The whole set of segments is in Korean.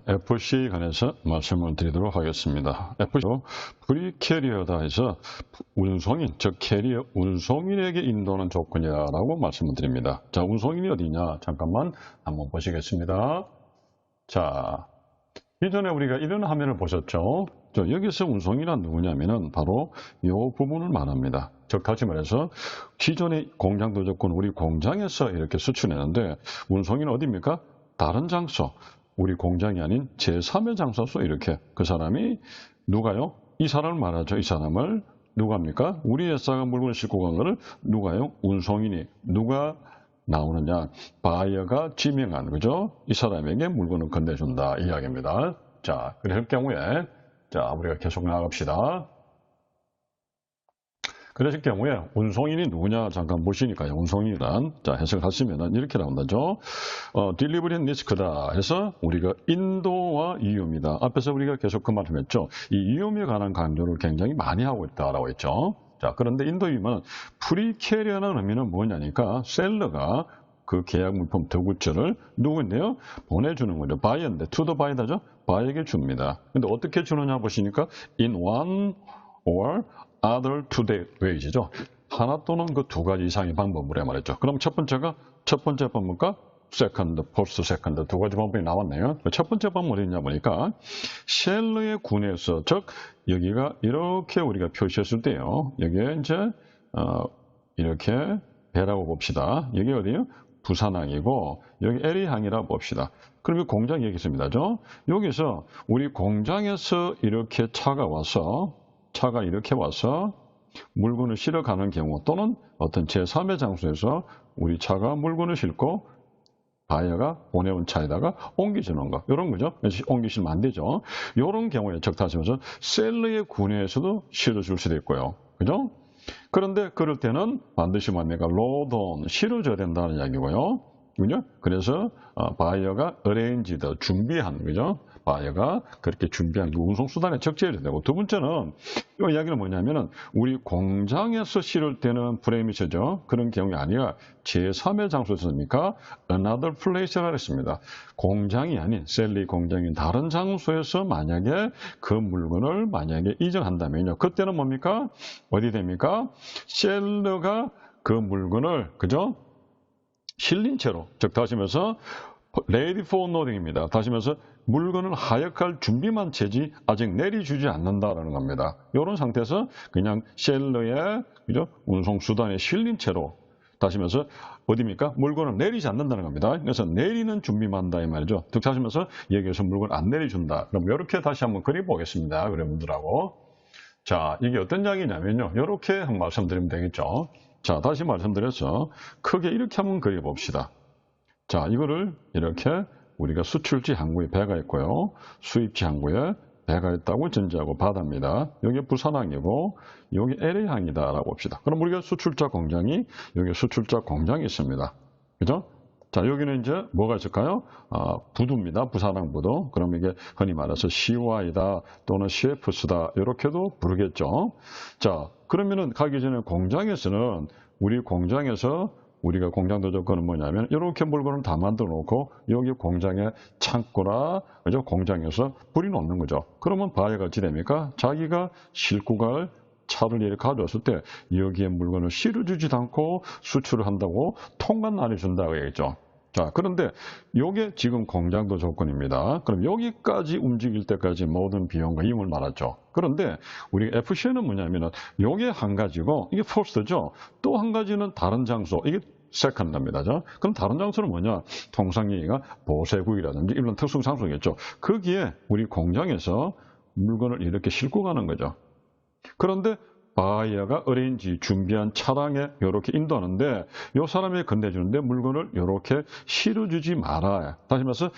FC에 관해서 말씀을 드리도록 하겠습니다. FC로 프리캐리어다 해서 운송인, 즉 캐리어 운송인에게 인도하는 조건이라고 말씀을 드립니다. 자, 운송인이 어디냐? 잠깐만 한번 보시겠습니다. 자, 이전에 우리가 이런 화면을 보셨죠? 여기서 운송인은 누구냐면은 바로 이 부분을 말합니다. 즉 다시 말해서 기존의 공장도 조건 우리 공장에서 이렇게 수출했는데 운송인은 어디입니까? 다른 장소. 우리 공장이 아닌 제3의 장소서 이렇게 그 사람이 누가요? 이 사람을 말하죠. 이 사람을 누가 합니까? 우리 회사가 물건을 싣고 간 거를 누가요? 운송인이 누가 나오느냐? 바이어가 지명한 그죠? 이 사람에게 물건을 건네준다 이야기입니다. 자, 그럴 경우에 자 우리가 계속 나갑시다. 그러실 경우에 운송인이 누구냐 잠깐 보시니까요. 운송인이란 자 해석하시면은 이렇게 나온다죠. 딜리버리 리스크다 해서 우리가 인도와 위험이다. 앞에서 우리가 계속 그 말을 했죠. 이 위험에 관한 강조를 굉장히 많이 하고 있다라고 했죠. 자 그런데 인도 위험은 프리캐리어라는 의미는 뭐냐니까 셀러가 그 계약 물품 더굿즈를 누구인데요? 보내주는 거죠. 바이어인데 투더 바이다죠. 바이어에게 줍니다. 근데 어떻게 주느냐 보시니까 in one or other two ways죠. 하나 또는 그 두 가지 이상의 방법으로 말했죠. 그럼 첫 번째 방법과 second, first, second 두 가지 방법이 나왔네요. 첫 번째 방법은 어디냐 보니까 셀러의 군에서 즉 여기가 이렇게 우리가 표시했을 때요. 여기에 이제 이렇게 배라고 봅시다. 여기 어디요? 부산항이고 여기 LA항이라고 봅시다. 그럼 이 공장이 여기 있습니다. 여기서 우리 공장에서 이렇게 차가 이렇게 와서 물건을 실어 가는 경우 또는 어떤 제3의 장소에서 우리 차가 물건을 싣고 바이어가 보내온 차에다가 옮겨주는 거. 이런 거죠. 옮기시면 안 되죠. 이런 경우에 적다시면서 셀러의 군에서도 실어줄 수도 있고요. 그죠? 그런데 그럴 때는 반드시 뭡니까? 로드온, 실어줘야 된다는 이야기고요. 그죠? 그래서 바이어가 arranged, 준비한, 그죠? 바이어가 그렇게 준비한 그 운송수단에 적재해야 되고 두 번째는 이 이야기는 뭐냐면은 우리 공장에서 실을 때는 프레미시죠. 그런 경우가 아니라 제3의 장소였습니까? another place라고 했습니다. 공장이 아닌 셀리 공장인 다른 장소에서 만약에 그 물건을 만약에 이전한다면요. 그때는 뭡니까? 어디 됩니까? 셀러가 그 물건을 그죠? 실린 채로 즉 다시 말해서 ready for loading입니다. 다시 말해서 물건을 하역할 준비만 채지 아직 내려주지 않는다라는 겁니다. 이런 상태에서 그냥 셀러의 그죠? 운송수단에 실린 채로 다시 말해서 어디입니까? 물건을 내리지 않는다는 겁니다. 그래서 내리는 준비만 한다 이 말이죠. 즉 다시 말해서 여기에서 물건을 안 내려준다. 그럼 이렇게 다시 한번 그려보겠습니다. 여러분들하고. 자, 이게 어떤 이야기냐면요. 이렇게 한번 말씀드리면 되겠죠. 자, 다시 말씀드려서 크게 이렇게 한번 그려봅시다. 자, 이거를 이렇게 우리가 수출지 항구에 배가 있고요. 수입지 항구에 배가 있다고 전제하고 바다입니다. 여기 부산항이고 여기 LA항이다라고 봅시다. 그럼 우리가 수출자 공장이 여기 수출자 공장이 있습니다. 그죠? 자, 여기는 이제 뭐가 있을까요? 부두입니다. 부산항 부두. 그럼 이게 흔히 말해서 CY다 또는 CFS다 이렇게도 부르겠죠. 자, 그러면은 가기 전에 공장에서는 우리 공장에서 우리가 공장도 조건은 뭐냐면 이렇게 물건을 다 만들어 놓고 여기 공장에 창고나 그죠? 공장에서 뿌리 놓는 거죠. 그러면 바이어가 어찌 됩니까? 자기가 싣고 갈 차를 이렇게 가져왔을 때 여기에 물건을 실어주지도 않고 수출을 한다고 통관 안 해준다고 얘기했죠. 자, 그런데 이게 지금 공장도 조건입니다. 그럼 여기까지 움직일 때까지 모든 비용과 힘을 말았죠. 그런데 우리 FC는 뭐냐면은 이게 한 가지고 이게 first죠. 또 한 가지는 다른 장소 이게 second입니다. 그럼 다른 장소는 뭐냐? 통상 얘기가 보세구이라든지 이런 특殊장소겠죠. 거기에 우리 공장에서 물건을 이렇게 싣고 가는 거죠. 그런데 바이어가 어레인지 준비한 차량에 이렇게 인도하는데 이 사람이 건네주는데 물건을 이렇게 실어주지 말아야. 다시 말해서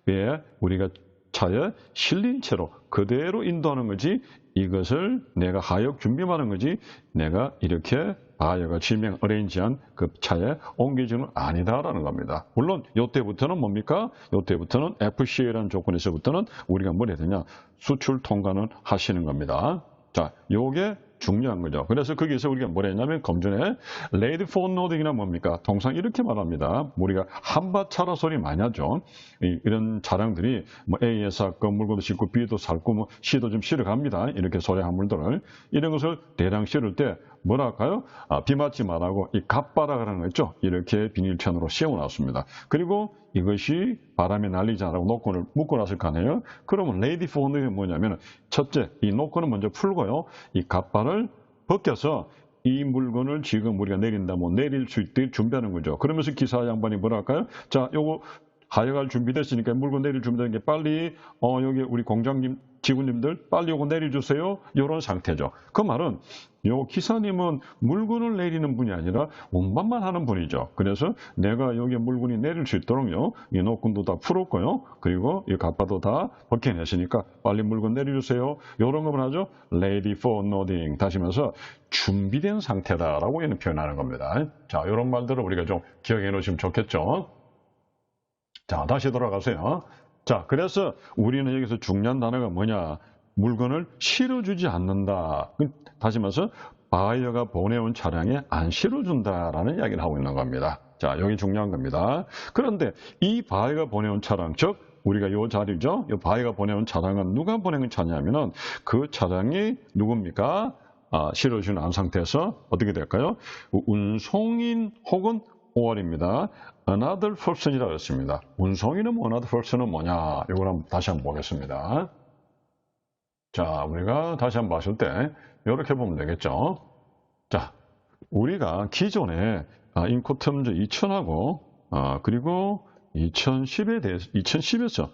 배 우리가 차에 실린 채로 그대로 인도하는 거지 이것을 내가 하역 준비만 하는 거지 내가 이렇게 바이어가 지명 어레인지한 그 차에 옮겨주는 아니다라는 겁니다. 물론 이때부터는 뭡니까? 이때부터는 FCA라는 조건에서부터는 우리가 뭘 해야 되냐? 수출 통관을 하시는 겁니다. 자, 요게 중요한 거죠. 그래서 거기서 우리가 뭐라 했냐면 검전에 레이디 포너딩이나 뭡니까? 통상 이렇게 말합니다. 우리가 한바차라 소리 많이 하죠. 이런 차량들이 뭐 A에 샀고 물건도 싣고 B도 샀고 뭐 C도 좀 실어 갑니다. 이렇게 소량 물들을 이런 것을 대량 실을 때 뭐라 할까요? 비 맞지 말라고 이 갑바라고 하는 거 있죠. 이렇게 비닐천으로 씌워놨습니다. 그리고 이것이 바람에 날리지 않고 노건을 묶어놨을 거 아니에요. 그러면 레이디 포너딩이 뭐냐면 첫째, 이 노건을 먼저 풀고요. 이 갑바를 벗겨서 이 물건을 지금 우리가 내린다면 내릴 수 있도록 준비하는 거죠. 그러면서 기사 양반이 뭐라 할까요? 자, 요거 하여갈 준비됐으니까 물건 내릴 준비되는 게 빨리 여기 우리 공장님 직원님들 빨리 요거 내려주세요. 이런 상태죠. 그 말은 요 기사님은 물건을 내리는 분이 아니라 운반만 하는 분이죠. 그래서 내가 여기 물건이 내릴 수 있도록요. 이 노건도 다 풀었고요. 그리고 이 갑바도 다 벗겨냈으니까 빨리 물건 내려주세요. 이런 거만 하죠. Ready for loading. 다시 말해서 준비된 상태다라고 얘는 표현하는 겁니다. 자, 이런 말들을 우리가 좀 기억해 놓으시면 좋겠죠. 자, 다시 돌아가세요. 자, 그래서 우리는 여기서 중요한 단어가 뭐냐? 물건을 실어주지 않는다. 다시 말해서 바이어가 보내온 차량에 안 실어준다라는 이야기를 하고 있는 겁니다. 자, 여기 중요한 겁니다. 그런데 이 바이어가 보내온 차량, 즉 우리가 이 자리죠. 이 바이어가 보내온 차량은 누가 보낸 차냐면은 그 차량이 누굽니까? 실어주는 안 상태에서 어떻게 될까요? 운송인 혹은 OR입니다. Another person이라고 했습니다. 운송인은 another person은 뭐냐? 이걸 한번 다시 한번 보겠습니다. 자, 우리가 다시 한번 봤을 때 이렇게 보면 되겠죠. 자, 우리가 기존에 인코텀즈 2000하고 그리고 2010에 대해서 2010에서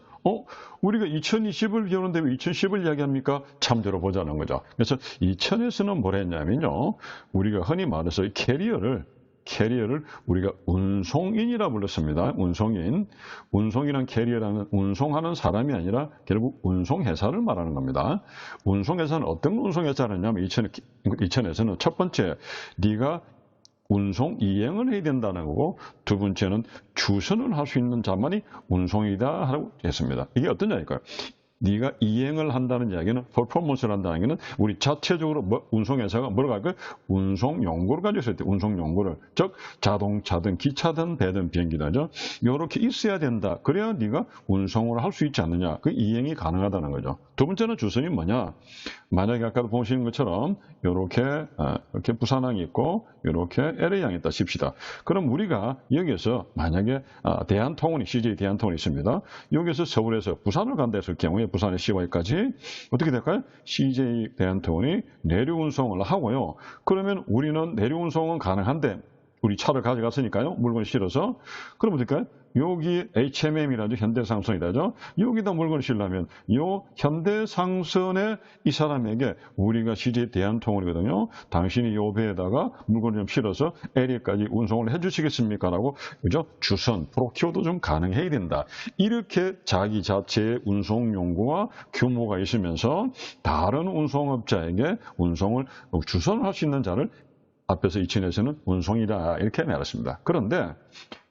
우리가 2020을 배우는데 왜 2010을 이야기합니까? 참조로 보자는 거죠. 그래서 2000에서는 뭘 했냐면요. 우리가 흔히 말해서 이 캐리어를 우리가 운송인이라 불렀습니다. 운송인. 운송이란 캐리어라는 운송하는 사람이 아니라 결국 운송회사를 말하는 겁니다. 운송회사는 어떤 운송회사냐면 2000에서는 첫 번째, 네가 운송 이행을 해야 된다는 거고 두 번째는 주선을 할 수 있는 자만이 운송이다 하고 했습니다. 이게 어떤 이야기일까요? 네가 이행을 한다는 이야기는 퍼포먼스를 한다는 얘기는 우리 자체적으로 운송회사가 뭐라고 할까요? 운송 연구를 가지고 있을 때 운송 연구를 즉 자동차든 기차든 배든 비행기든죠. 이렇게 있어야 된다. 그래야 네가 운송을 할 수 있지 않느냐. 그 이행이 가능하다는 거죠. 두 번째는 주선이 뭐냐? 만약에 아까도 보시는 것처럼 이렇게 부산항이 있고 이렇게 LA항이 있다 칩시다. 그럼 우리가 여기에서 만약에 대한통운이 CJ 대한통운이 있습니다. 여기서 서울에서 부산을 간다 했을 경우에 부산의 CY까지 어떻게 될까요? CJ 대한통운이 내륙운송을 하고요. 그러면 우리는 내륙운송은 가능한데 우리 차를 가져갔으니까요. 물건을 실어서. 그럼 어떨까요? 여기 HMM이라죠. 현대상선이라죠. 여기다 물건을 실으려면 요 현대상선의 이 사람에게 우리가 CJ 대한통운이거든요. 당신이 요 배에다가 물건을 좀 실어서 LA까지 운송을 해주시겠습니까? 라고 그죠? 주선, 프로큐어도 좀 가능해야 된다. 이렇게 자기 자체의 운송 용구와 규모가 있으면서 다른 운송업자에게 운송을 주선을 할 수 있는 자를 앞에서 2000에서는 운송이다 이렇게 말했습니다. 그런데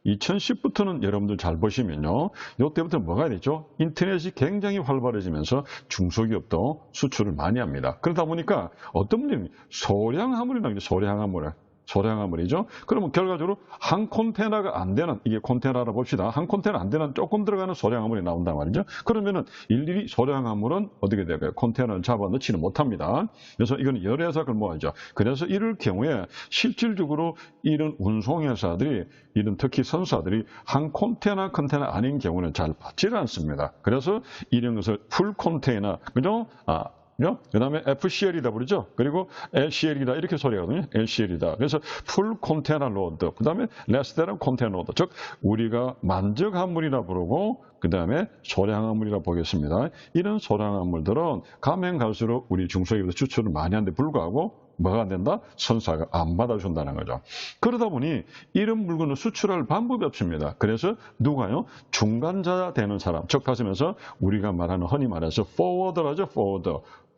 2010부터는 여러분들 잘 보시면요. 이때부터 뭐가 되죠? 인터넷이 굉장히 활발해지면서 중소기업도 수출을 많이 합니다. 그러다 보니까 어떤 분들이 소량 화물이죠. 그러면 결과적으로 한 컨테이너가 안 되는, 이게 컨테이너라 봅시다. 한 컨테이너 안 되는 조금 들어가는 소량 화물이 나온단 말이죠. 그러면은 일일이 소량 화물은 어떻게 될까요? 컨테이너를 잡아 넣지는 못합니다. 그래서 이건 여러 회사를 모아야죠. 그래서 이럴 경우에 실질적으로 이런 운송회사들이, 이런 특히 선사들이 한 컨테이너 아닌 경우는 잘 받지를 않습니다. 그래서 이런 것을 풀 컨테이너, 그죠? 그 다음에 FCL이다 부르죠. 그리고 LCL이다 이렇게 소리하거든요. LCL이다. 그래서 풀 컨테이너 로드, 그 다음에 레스 댄 컨테이너 로드. 즉 우리가 만적 화물이라 부르고 그 다음에 소량 화물이라 보겠습니다. 이런 소량 화물들은 가면 갈수록 우리 중소기업에서 추출을 많이 하는데 불구하고 뭐가 안 된다? 선사가 안 받아준다는 거죠. 그러다 보니 이런 물건을 수출할 방법이 없습니다. 그래서 누가요? 중간자 되는 사람, 즉 하시면서 우리가 말하는 흔히 말해서 포워더라죠.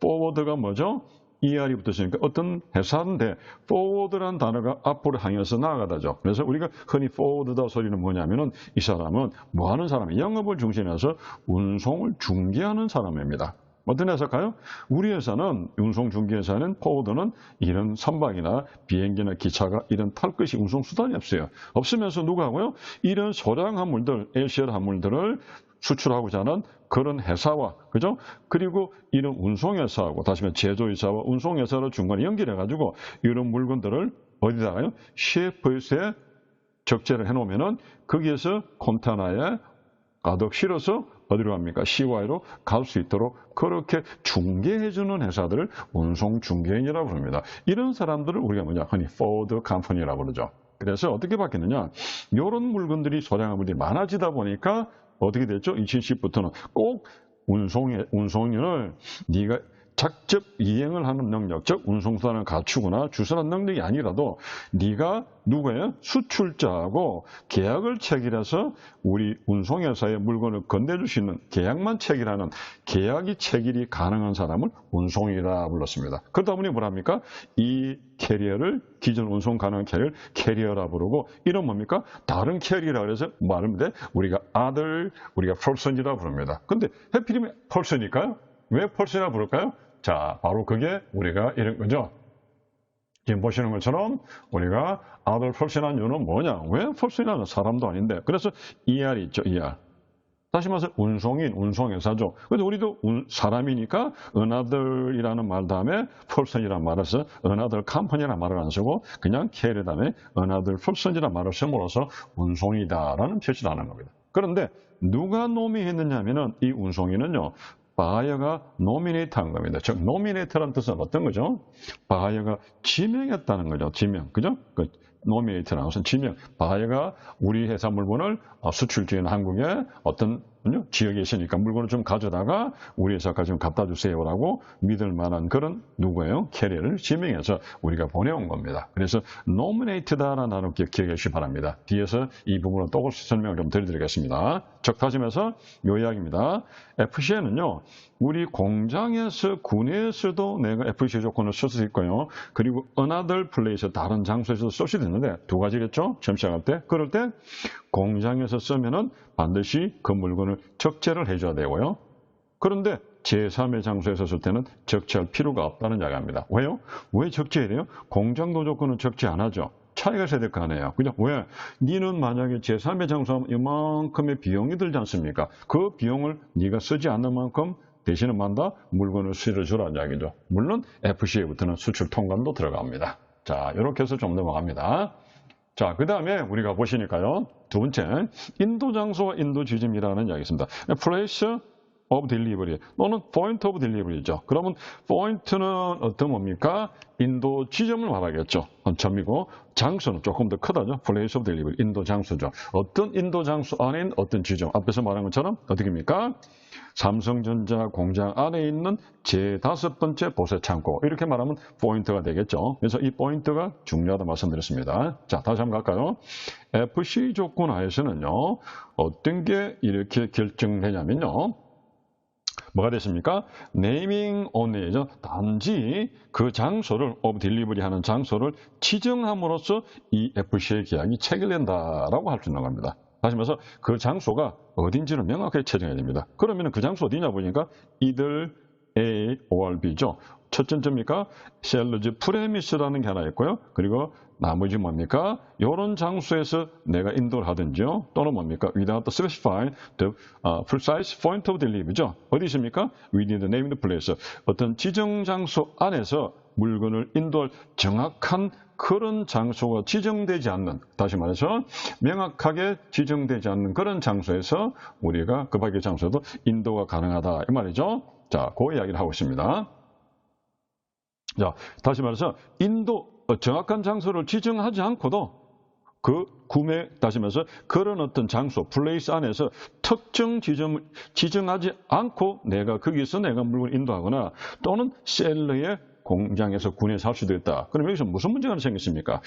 포워더가 뭐죠? ER이 붙었으니까 어떤 회사인데 forward란 단어가 앞으로 향해서 나아가다죠. 그래서 우리가 흔히 forward다 소리는 뭐냐면은 이 사람은 뭐 하는 사람이 영업을 중심해서 운송을 중개하는 사람입니다. 어떤 회사일까요? 우리 회사는, 운송중개회사는, 포워드는 이런 선박이나 비행기나 기차가 이런 탈 것이 운송수단이 없어요. 없으면서 누가 하고요? 이런 소량 화물들, LCL 화물들을 수출하고자 하는 그런 회사와, 그죠? 그리고 이런 운송회사하고, 다시 말해 제조회사와 운송회사를 중간에 연결해가지고 이런 물건들을 어디다가요? 셰프에 적재를 해놓으면은 거기에서 컨테이너에 가득 실어서 어디로 갑니까? CY로 갈 수 있도록 그렇게 중개해주는 회사들을 운송중개인이라고 부릅니다. 이런 사람들을 우리가 뭐냐? 흔히 포워드 컴퍼니라고 그러죠. 그래서 어떻게 바뀌느냐? 이런 물건들이 소량 화물이 많아지다 보니까 어떻게 됐죠? 2010부터는 꼭 운송인을 네가 직접 이행을 하는 능력, 즉 운송수단을 갖추거나 주선한 능력이 아니라도 네가 누구예요? 수출자하고 계약을 체결해서 우리 운송회사에 물건을 건네줄 수 있는 계약만 체결하는 계약이 체결이 가능한 사람을 운송이라 불렀습니다. 그러다 보니 뭐랍니까? 이 캐리어를 기존 운송 가능한 캐리어를 캐리어라 부르고 이런 뭡니까? 다른 캐리어라 그래서 말하는데 우리가 펄슨이라 부릅니다. 근데 해필이면 펄슨일까요? 왜 펄슨이라 부를까요? 자, 바로 그게 우리가 이런 거죠. 지금 보시는 것처럼 우리가 아들 펄슨한 이유는 뭐냐? 왜 펄슨이라는 사람도 아닌데. 그래서 ER이 있죠, ER. 다시 말해서 운송인, 운송회사죠. 근데 우리도 사람이니까 another이라는 말 다음에 펄슨이라는 말을 써 another company라는 말을 안 쓰고 그냥 캐리 다음에 another person이라는 말을 쓰므로써 운송이다라는 표시를 하는 겁니다. 그런데 누가 노미했느냐 하면은 이 운송인은요. 바이어가 노미네이트한 겁니다. 즉 노미네이트라는 뜻은 어떤 거죠? 바이어가 지명했다는 거죠. 지명, 그죠? 노미네이트라는 것은 지명. 바이어가 우리 회사 물건을 수출 중인 한국의 어떤 지역에 있으니까 물건을 좀 가져다가 우리 회사까지 좀 갖다 주세요라고 믿을 만한 그런 누구예요? 캐리어를 지명해서 우리가 보내온 겁니다. 그래서 nominated다라는 단어 기억해 주시기 바랍니다. 뒤에서 이 부분을 또 설명을 좀 드리겠습니다. 즉 다시 말해서 요 이야기입니다. FCA는요. 우리 공장에서 구내에서도 내가 FCA 조건을 쓸 수 있고요. 그리고 another place 다른 장소에서도 쓸 수도 있는데 두 가지겠죠? 처음 시작할 때. 그럴 때 공장에서 쓰면은 반드시 그 물건을 적재를 해줘야 되고요. 그런데 제3의 장소에서 쓸 때는 적재할 필요가 없다는 이야기입니다. 왜요? 왜 적재해야 돼요? 공장도 조건은 적재 안 하죠. 차이가 있어야 될 거 아니에요. 그죠? 왜? 니는 만약에 제3의 장소하면 이만큼의 비용이 들지 않습니까? 그 비용을 네가 쓰지 않는 만큼 대신에 만다 물건을 실어주라는 이야기죠. 물론 FCA부터는 수출 통관도 들어갑니다. 자, 이렇게 해서 좀 넘어갑니다. 자, 그 다음에 우리가 보시니까요. 두 번째, 인도 장소와 인도 지점이라는 이야기 있습니다. Place of delivery 또는 point of delivery죠. 그러면 point는 어떤 뭡니까? 인도 지점을 말하겠죠. 한 점이고 장소는 조금 더 크다죠. Place of delivery, 인도 장소죠. 어떤 인도 장소 안에 있는 어떤 지점. 앞에서 말한 것처럼 어떻게입니까? 삼성전자 공장 안에 있는 제5번째 보세 창고 이렇게 말하면 포인트가 되겠죠. 그래서 이 포인트가 중요하다 말씀드렸습니다. 자, 다시 한번 갈까요? FC 조건 하에서는요. 어떤 게 이렇게 결정되냐면요. 뭐가 됐습니까? 네이밍 only죠. 단지 그 장소를 of delivery 하는 장소를 지정함으로써 이 FCA 계약이 체결된다라고 할 수 있는 겁니다. 다시 말해서 그 장소가 어딘지를 명확하게 체정해야 됩니다. 그러면 그 장소 어디냐 보니까 either A or B죠. 첫째 점입니까? 셀러즈 프레미스라는 게 하나 있고요. 그리고 나머지 뭡니까? 이런 장소에서 내가 인도를 하든지요. 또는 뭡니까? without specifying the precise point of delivery죠. 어디 있습니까? within the named place. 어떤 지정 장소 안에서 물건을 인도할 정확한 그런 장소가 지정되지 않는, 다시 말해서 명확하게 지정되지 않는 그런 장소에서 우리가 그 밖의 장소에도 인도가 가능하다 이 말이죠. 자, 그 이야기를 하고 있습니다. 자, 다시 말해서 정확한 장소를 지정하지 않고도 그 구매, 다시 말해서 그런 어떤 장소, 플레이스 안에서 특정 지점을 지정하지 않고 내가 거기서 내가 물건을 인도하거나 또는 셀러의 공장에서 군에서 할 수도 있다. 그럼 여기서 무슨 문제가 생겼습니까?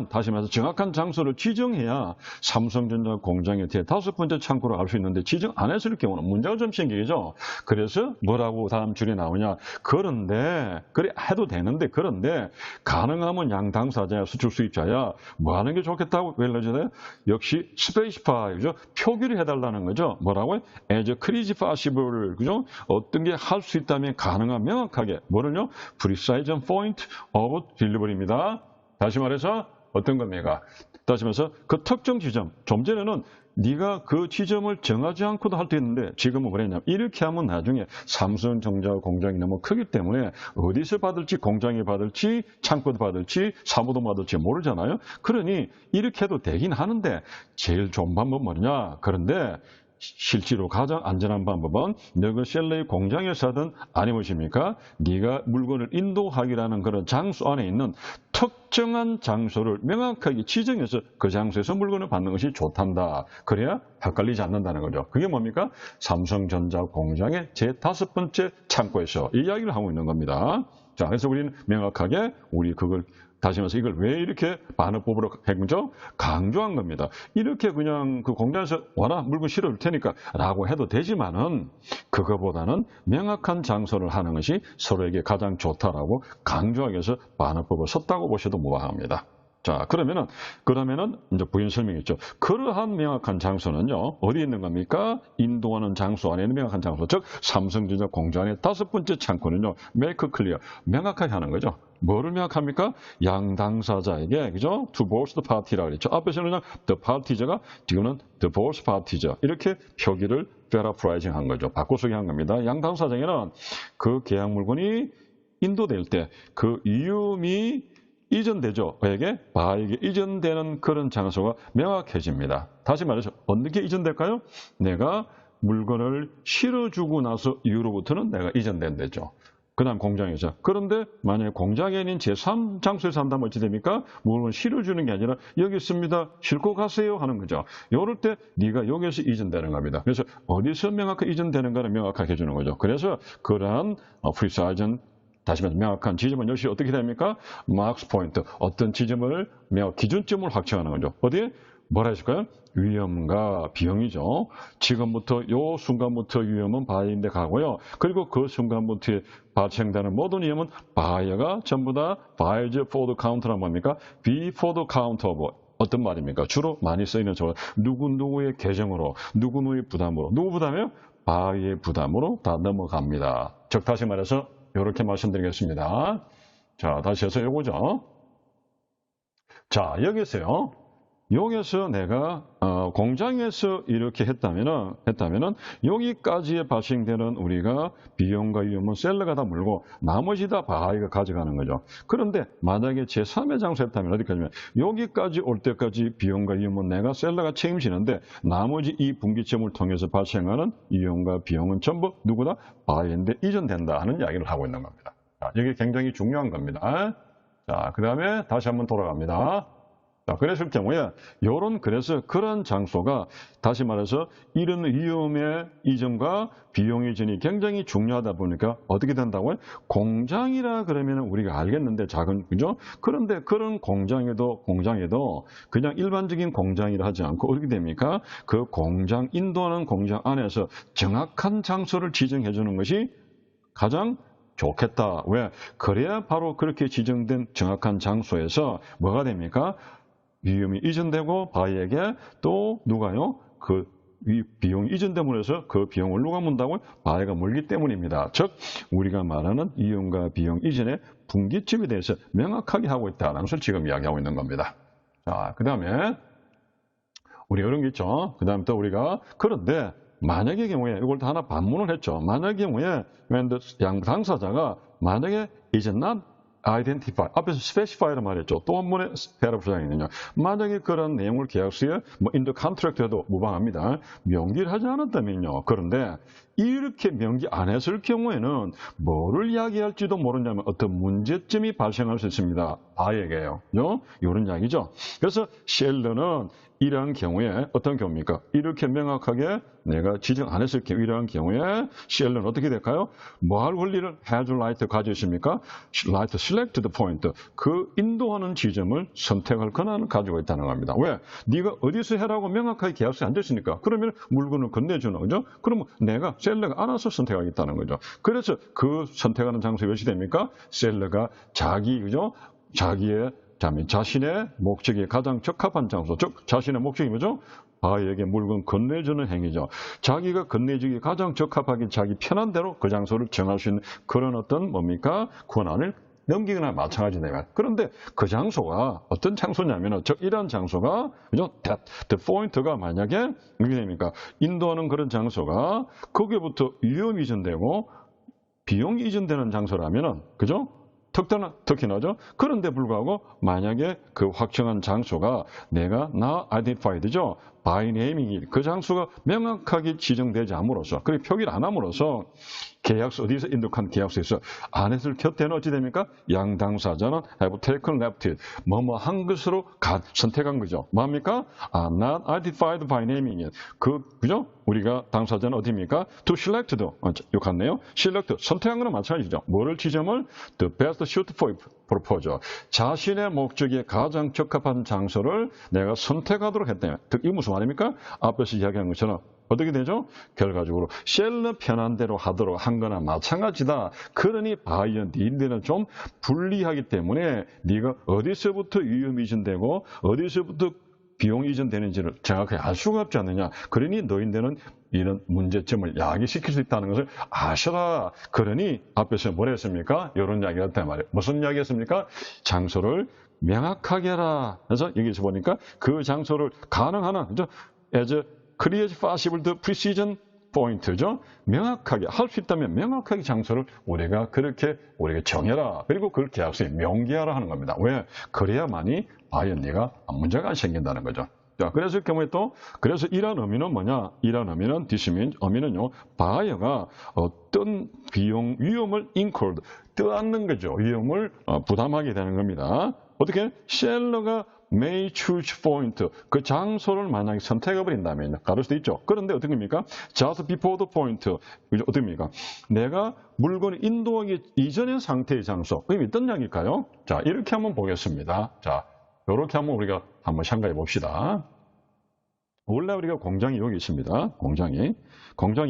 다시 말해서 정확한 장소를 지정해야 삼성전자 공장의 다섯 번째 창고를 알 수 있는데 지정 안 했을 경우는 문제가 좀 생기죠. 그래서 뭐라고 다음 줄에 나오냐. 그런데, 그래 해도 되는데, 그런데 가능하면 양 당사자야, 수출 수입자야, 뭐 하는 게 좋겠다고 왜 알려줘야 돼요? 역시 스페이시파이죠. 표기를 해달라는 거죠. 뭐라고요? as clear as possible, 그죠? 어떤 게 할 수 있다면 가능한 명확하게. 뭐를요? precise point of delivery입니다. 다시 말해서 어떤 겁니까? 다시 말해서 그 특정 지점, 좀 전에는 네가 그 지점을 정하지 않고도 할 수 있는데 지금은 뭐랬냐면 이렇게 하면 나중에 삼성전자 공장이 너무 크기 때문에 어디서 받을지, 공장이 받을지, 창고도 받을지, 사무도 받을지 모르잖아요. 그러니 이렇게 해도 되긴 하는데 제일 좋은 방법은 뭐냐? 그런데 실제로 가장 안전한 방법은 너가 셀러의 공장에서 하든 아니 무엇입니까? 네가 물건을 인도하기라는 그런 장소 안에 있는 특정한 장소를 명확하게 지정해서 그 장소에서 물건을 받는 것이 좋단다. 그래야 헷갈리지 않는다는 거죠. 그게 뭡니까? 삼성전자 공장의 제5 번째 창고에서 이 이야기를 하고 있는 겁니다. 자, 그래서 우리는 명확하게 그걸 다시 말해서 이걸 왜 이렇게 반응법으로 했죠? 강조한 겁니다. 이렇게 그냥 그 공장에서 와라 물건 실어줄 테니까 라고 해도 되지만은 그거보다는 명확한 장소를 하는 것이 서로에게 가장 좋다라고 강조하기 위해서 반응법을 썼다고 보셔도 무방합니다. 자, 그러면은 이제 부연 설명했죠. 그러한 명확한 장소는요, 어디에 있는 겁니까? 인도하는 장소 안에 있는 명확한 장소. 즉, 삼성전자 공장의 5번째 창고는요, make clear. 명확하게 하는 거죠. 뭐를 명확합니까? 양 당사자에게, 그죠? to both the party라고 그랬죠. 앞에서는 그냥 the party자가, 지금은 the both party자. 이렇게 표기를 paraphrasing 한 거죠. 바꿔쓰기 한 겁니다. 양 당사자에게는 그 계약 물건이 인도될 때 그 이음이 이전되죠. 그에게 바에게 이전되는 그런 장소가 명확해집니다. 다시 말해서 어떻게 이전될까요? 내가 물건을 실어주고 나서 이후로부터는 내가 이전된다죠. 그 다음 공장에서. 그런데 만약에 공장에 있는 제3장소에서 한다면 어찌 됩니까? 물건을 실어주는 게 아니라 여기 있습니다. 싣고 가세요 하는 거죠. 이럴 때 네가 여기에서 이전되는 겁니다. 그래서 어디서 명확하게 이전되는가를 명확하게 해주는 거죠. 그래서 그러한 precise 다시 말해서 명확한 지점은 역시 어떻게 됩니까? 마크스 포인트. 어떤 지점을 기준점을 확정하는 거죠. 어디에? 뭐라 했을까요? 위험과 비용이죠. 지금부터 요 순간부터 위험은 바이어인데 가고요. 그리고 그 순간부터 발생되는 모든 위험은 바이어가 전부 다 buys for the counter란 뭡니까? be for the counter of 어떤 말입니까? 주로 많이 쓰이는 저 누구누구의 계정으로, 누구누구의 부담으로. 누구 부담이요? 바이어의 부담으로 다 넘어갑니다. 즉 다시 말해서 이렇게 말씀드리겠습니다. 자, 다시 해서 요거죠. 자, 여기서요. 여기서 내가 공장에서 이렇게 했다면은 여기까지에 발생되는 우리가 비용과 위험은 셀러가 다 물고 나머지 다 바이가 가져가는 거죠. 그런데 만약에 제3의 장소에 했다면 어디까지면 여기까지 올 때까지 비용과 위험은 내가 셀러가 책임지는데 나머지 이 분기점을 통해서 발생하는 위험과 비용은 전부 누구다? 바이인데 이전된다 하는 이야기를 하고 있는 겁니다. 자, 이게 굉장히 중요한 겁니다. 자, 그 다음에 다시 한번 돌아갑니다. 자, 그랬을 경우에 그래서 그런 장소가 다시 말해서 이런 위험의 이전과 비용의 이전이 굉장히 중요하다 보니까 어떻게 된다고요? 공장이라 그러면 우리가 알겠는데 그죠? 그런데 그런 공장에도 그냥 일반적인 공장이라 하지 않고 어떻게 됩니까? 그 공장, 인도하는 공장 안에서 정확한 장소를 지정해 주는 것이 가장 좋겠다. 왜? 그래야 바로 그렇게 지정된 정확한 장소에서 뭐가 됩니까? 위험이 이전되고 바이에게 또 누가요? 그 비용이 이전됨으로 해서 그 비용을 누가 문다고요? 바이가 물기 때문입니다. 즉 우리가 말하는 위험과 비용 이전의 분기점에 대해서 명확하게 하고 있다는 것을 지금 이야기하고 있는 겁니다. 자, 그 다음에 우리 이런 게 있죠. 그 다음부터 우리가 그런데 만약의 경우에 이걸 다 하나 반문을 했죠. 만약의 경우에 양 당사자가 만약에 is not identify, 앞에서 specify라는 말했죠. 또 한 번의 패러프라이징은요. 만약에 그런 내용을 계약서에 in the contract 해도 무방합니다. 명기를 하지 않았다면요. 그런데 이렇게 명기 안 했을 경우에는 뭐를 이야기할지도 모르냐면 어떤 문제점이 발생할 수 있습니다. 바에게요. 이런 이야기죠. 그래서 셀러는 이러한 경우에 어떤 경우입니까? 이렇게 명확하게 내가 지정 안 했을 경우 이러한 경우에 셀러는 어떻게 될까요? 뭐 할 권리를 has right 가지고 있습니까? right select the point. 그 인도하는 지점을 선택할 권한을 가지고 있다는 겁니다. 왜? 네가 어디서 해라고 명확하게 계약서에 안 됐으니까. 그러면 물건을 건네주는 거죠. 그러면 내가 셀러가 알아서 선택하겠다는 거죠. 그래서 그 선택하는 장소가 몇이 됩니까? 셀러가 그죠? 자신의 목적에 가장 적합한 장소, 즉 자신의 목적이 뭐죠? 바에게 물건 건네주는 행위죠. 자기가 건네주기에 가장 적합하게 자기 편한 대로 그 장소를 정할 수 있는 그런 어떤 뭡니까? 권한을 넘기거나 마찬가지네요. 그런데 그 장소가 어떤 장소냐면은 이러한 장소가 그죠? the point가 만약에 이게 됩니까? 인도하는 그런 장소가 거기부터 위험이 이전되고 비용이 이전되는 장소라면은 그죠? 특히나죠. 그런데 불구하고 만약에 그 확정한 장소가 내가 identified죠. by naming 그 장소가 명확하게 지정되지 않음으로써 그리고 표기를 안 함으로써 계약서 어디서 인도한 계약서에서 안 했을 곁에는 어찌 됩니까? 양 당사자는 have taken left it 뭐뭐 한 것으로 선택한 거죠. 뭐합니까? not identified by naming it 그죠? 우리가 당사자는 어디입니까? to select도 욕했네요. select 선택한 거는 마찬가지죠. 뭐를 지점을 the best suit for proposal 자신의 목적에 가장 적합한 장소를 내가 선택하도록 했다면 이게 무슨 말입니까? 앞에서 이야기한 것처럼 어떻게 되죠? 결과적으로 셀러 편한 대로 하도록 한 거나 마찬가지다. 그러니 바이어 니네는 좀 불리하기 때문에 네가 어디서부터 위험이 이전되고 어디서부터 비용이 이전되는지를 정확하게 알 수가 없지 않느냐. 그러니 너희들은 이런 문제점을 야기시킬 수 있다는 것을 아셔라. 그러니 앞에서 뭐라 했습니까? 이런 이야기가 했단 말이에요. 무슨 이야기 했습니까? 장소를 명확하게 해라. 그래서 여기서 보니까 그 장소를 가능한 한, 그죠? as clear as possible the precision point죠. 명확하게 할 수 있다면 명확하게 장소를 우리가 정해라. 그리고 그걸 계약서에 명기하라 하는 겁니다. 왜? 그래야만이 바이언리가 문제가 안 생긴다는 거죠. 자, 그래서 경우에 그래서 이런 의미는 뭐냐? 이런 의미는 this means 의미는요. 바이어가 어떤 위험을 incurred 떠안는 거죠. 위험을 부담하게 되는 겁니다. 어떻게? 셀러가 may choose point 그 장소를 만약에 선택해버린다면 가를 수도 있죠. 그런데 어떤 겁니까? just before the point 어떻게 합니까? 내가 물건을 인도하기 이전의 상태의 장소 그게 어떤 이야기일까요? 자, 이렇게 한번 보겠습니다. 자, 이렇게 한번 우리가 한번 생각해 봅시다. 원래 우리가 공장이 여기 있습니다. 공장이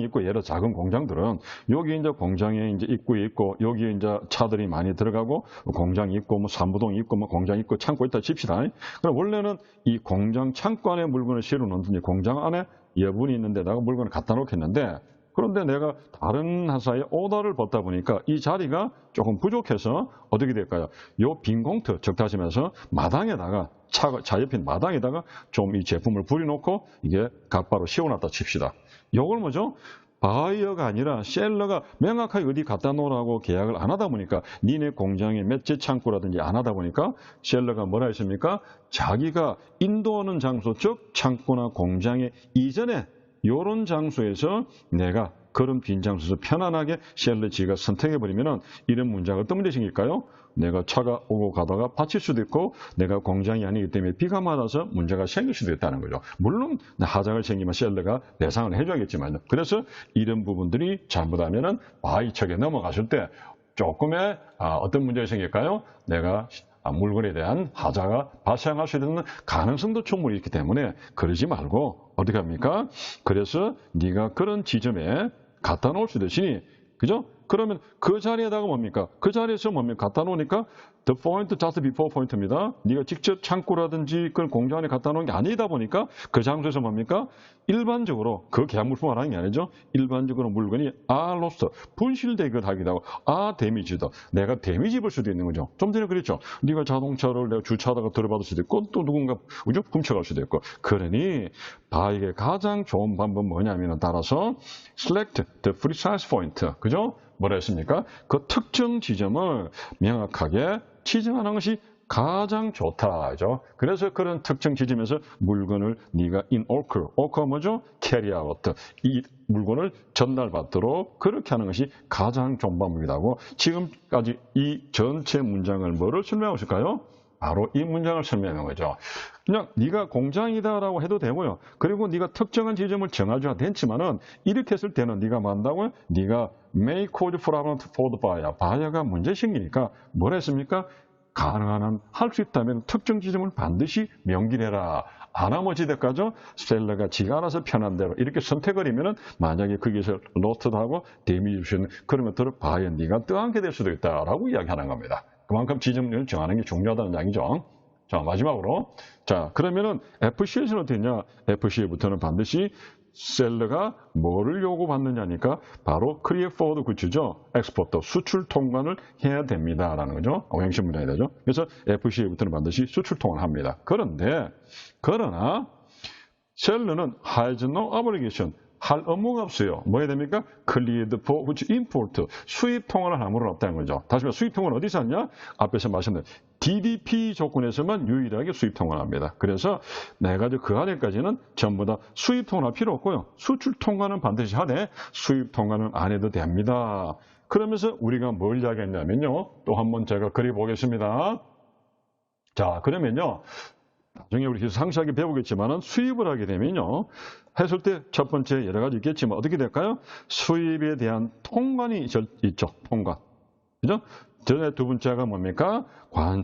있고 예를 작은 공장들은 여기 이제 공장에 이제 입구에 있고 여기 이제 차들이 많이 들어가고 공장이 있고 뭐 사무동이 있고 뭐 공장이 있고 창고 있다 칩시다. 그럼 원래는 이 공장 창고 안에 물건을 실어 놓든지 공장 안에 여분이 있는 데다가 물건을 갖다 놓겠는데 그런데 내가 다른 회사에 오더를 받다 보니까 이 자리가 조금 부족해서 어떻게 될까요? 요 빈 공터, 즉 다시 말해서 마당에다가 차 옆에 마당에다가 좀 이 제품을 부려놓고 이게 갓바로 씌워놨다 칩시다. 요걸 뭐죠? 바이어가 아니라 셀러가 명확하게 어디 갖다 놓으라고 계약을 안 하다 보니까 니네 공장에 맷째 창고라든지 안 하다 보니까 셀러가 뭐라 했습니까? 자기가 인도하는 장소, 즉 창고나 공장의 이전에 이런 장소에서 내가 그런 빈 장소에서 편안하게 셀러 지가 선택해버리면 이런 문제가 어떤 문제 생길까요? 내가 차가 오고 가다가 받칠 수도 있고 내가 공장이 아니기 때문에 비가 맞아서 문제가 생길 수도 있다는 거죠. 물론 하자가 생기면 셀러가 배상을 해줘야겠지만요. 그래서 이런 부분들이 잘못하면 바이 측에 넘어갔을 때 조금의 어떤 문제가 생길까요? 내가 물건에 대한 하자가 발생할 수 있는 가능성도 충분히 있기 때문에 그러지 말고 어떻게 합니까? 그래서 네가 그런 지점에 갖다 놓을 수 있으니 그죠? 그러면 그 자리에다가 뭡니까? 그 자리에서 뭡니까? 갖다 놓으니까 the point just before point입니다. 네가 직접 창고라든지 그런 공장 안에 갖다 놓은 게 아니다 보니까 그 장소에서 뭡니까? 일반적으로 그 계약물품 말하는 게 아니죠. 일반적으로 물건이 lost, 분실되기도 하기도 하고 damage도 내가 데미지 입을 수도 있는 거죠. 좀 전에 그랬죠. 네가 자동차를 내가 주차하다가 들어받을 수도 있고 또 누군가 훔쳐갈 수도 있고 그러니 이게 가장 좋은 방법은 뭐냐면 따라서 select the precise point. 그죠? 뭐라 했습니까? 그 특정 지점을 명확하게 지정하는 것이 가장 좋다죠. 그래서 그런 특정 지점에서 물건을 네가 in occur 뭐죠? carry out. 이 물건을 전달받도록 그렇게 하는 것이 가장 좋은 방법이라고 지금까지 이 전체 문장을 뭐를 설명하고 있을까요? 바로 이 문장을 설명하는 거죠. 그냥 네가 공장이다라고 해도 되고요. 그리고 네가 특정한 지점을 정하지 않지만은 이렇게 했을 때는 네가 뭐 한다고요? 네가 may cause problem for the buyer. 바이어가 문제 생기니까 뭘 했습니까? 가능한 한 할 수 있다면 특정 지점을 반드시 명기해라. 안 하면 어찌될까죠? 셀러가 지가 알아서 편한 대로 이렇게 선택을 하면은 만약에 거기서 로스트도 하고 데미지 주시는 그런 것들을 바이어 네가 떠안게 될 수도 있다라고 이야기하는 겁니다. 그만큼 지점을 정하는 게 중요하다는 이야기죠. 자, 마지막으로. 자, 그러면은 FC에서는 어떻겠냐? FC부터는 반드시 셀러가 뭐를 요구받느냐니까 바로 Clear Forward Goods죠. 엑스포트, 수출 통관을 해야 됩니다라는 거죠. 오행시 문장이 되죠. 그래서 FC부터는 반드시 수출 통관을 합니다. 그러나 셀러는 has no obligation. 할 업무가 없어요. 뭐 해야 됩니까? Cleared for which import. 수입 통화를 할 물은 없다는 거죠. 다시 말해 수입 통화는 어디서 하냐? 앞에서 말씀드린 DDP 조건에서만 유일하게 수입 통화를 합니다. 그래서 내가 그 안에까지는 전부 다 수입 통화할 필요 없고요. 수출 통화는 반드시 하되 수입 통화는 안 해도 됩니다. 그러면서 우리가 뭘 이야기했냐면요. 또 한번 제가 그려보겠습니다. 자, 그러면요. 나중에 우리 상세하게 배우겠지만은 수입을 하게 되면요. 했을 때 첫 번째 여러 가지 있겠지만 어떻게 될까요? 수입에 대한 통관이 있죠. 통관. 그죠? 전에 두 번째가 뭡니까?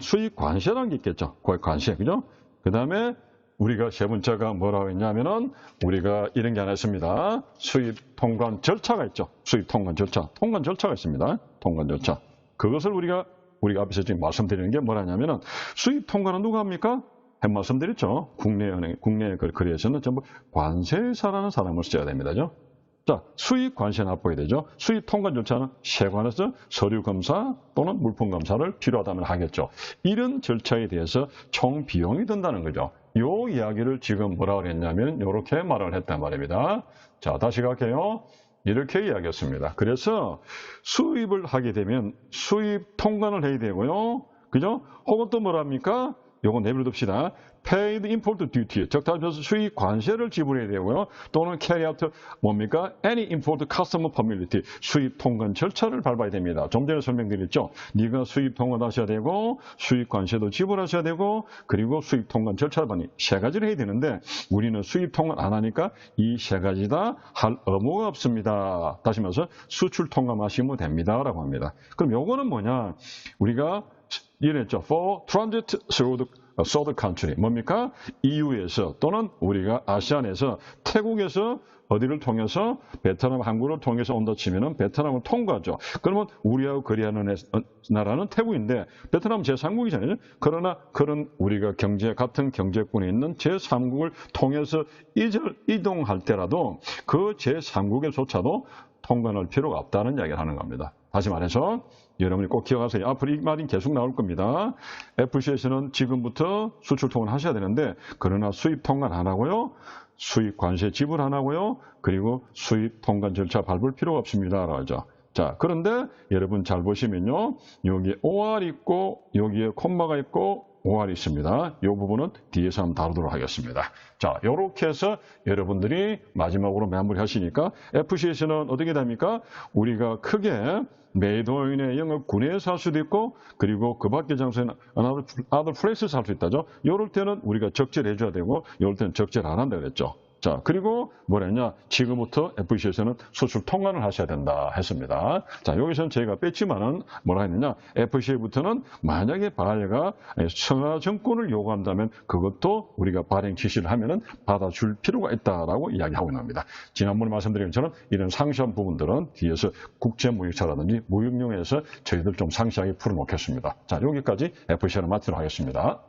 수입 관세라는 게 있겠죠. 관세. 그죠? 그 다음에 우리가 세 번째가 뭐라고 했냐면은 우리가 이런 게 하나 있습니다. 수입 통관 절차가 있죠. 수입 통관 절차. 통관 절차가 있습니다. 통관 절차. 그것을 우리가 앞에서 지금 말씀드리는 게 뭐라냐면은 수입 통관은 누가 합니까? 말씀드렸죠. 국내 거래에서는 전부 관세사라는 사람을 써야 됩니다. 자, 수입 관세 납부해야 되죠. 수입 통관 절차는 세관에서 서류 검사 또는 물품 검사를 필요하다면 하겠죠. 이런 절차에 대해서 총 비용이 든다는 거죠. 요 이야기를 지금 뭐라고 그랬냐면 이렇게 말을 했단 말입니다. 자, 다시 갈게요. 이렇게 이야기했습니다. 그래서 수입을 하게 되면 수입 통관을 해야 되고요. 그죠? 혹은 또 뭐랍니까? 요거 내버려둡시다. Paid import duty. 적당해서 수입 관세를 지불해야 되고요. 또는 carry out 뭡니까? Any import custom formality. 수입 통관 절차를 밟아야 됩니다. 좀 전에 설명드렸죠. 네가 수입 통관하셔야 되고 수입 관세도 지불하셔야 되고 그리고 수입 통관 절차를 밟니 세 가지를 해야 되는데 우리는 수입 통관 안 하니까 이 세 가지 다 할 의무가 없습니다. 다시 말해서 수출 통관하시면 됩니다라고 합니다. 그럼 요거는 뭐냐? 우리가 이랬죠. For transit through the third country. 뭡니까? EU에서 또는 우리가 아시안에서 태국에서 어디를 통해서 베트남, 한국을 통해서 온다 치면은 베트남을 통과하죠. 그러면 우리하고 거래하는 나라는 태국인데 베트남은 제3국이잖아요. 그러나 그런 우리가 같은 경제권에 있는 제3국을 통해서 이동할 때라도 그 제3국에조차도 통관할 필요가 없다는 이야기를 하는 겁니다. 다시 말해서 여러분이 꼭 기억하세요. 앞으로 이 말이 계속 나올 겁니다. FC에서는 지금부터 수출 통관 하셔야 되는데 그러나 수입 통관 안 하고요. 수입 관세 지불 안 하고요. 그리고 수입 통관 절차 밟을 필요가 없습니다. 라죠. 자, 그런데 여러분 잘 보시면요. 여기에 OR 있고 여기에 콤마가 있고 OR이 있습니다. 이 부분은 뒤에서 한번 다루도록 하겠습니다. 자, 이렇게 해서 여러분들이 마지막으로 마무리하시니까 FC에서는 어떻게 됩니까? 우리가 크게 매도인의 영업 군에서 할 수도 있고 그리고 그 밖의 장소에는 other places 할 수 있다죠. 이럴 때는 우리가 적재를 해줘야 되고 이럴 때는 적재를 안 한다 그랬죠. 자, 그리고 뭐랬냐? 지금부터 FC에서는 수출 통관을 하셔야 된다 했습니다. 자, 여기서는 저희가 뺐지만은 뭐라 했느냐? FC부터는 만약에 바이어가 청와정권을 요구한다면 그것도 우리가 발행 지시를 하면은 받아줄 필요가 있다라고 이야기하고 있는 겁니다. 지난번에 말씀드린 것처럼 이런 상세한 부분들은 뒤에서 국제무역처라든지 무역용에서 저희들 좀 상세하게 풀어놓겠습니다. 자, 여기까지 FC를 마치도록 하겠습니다.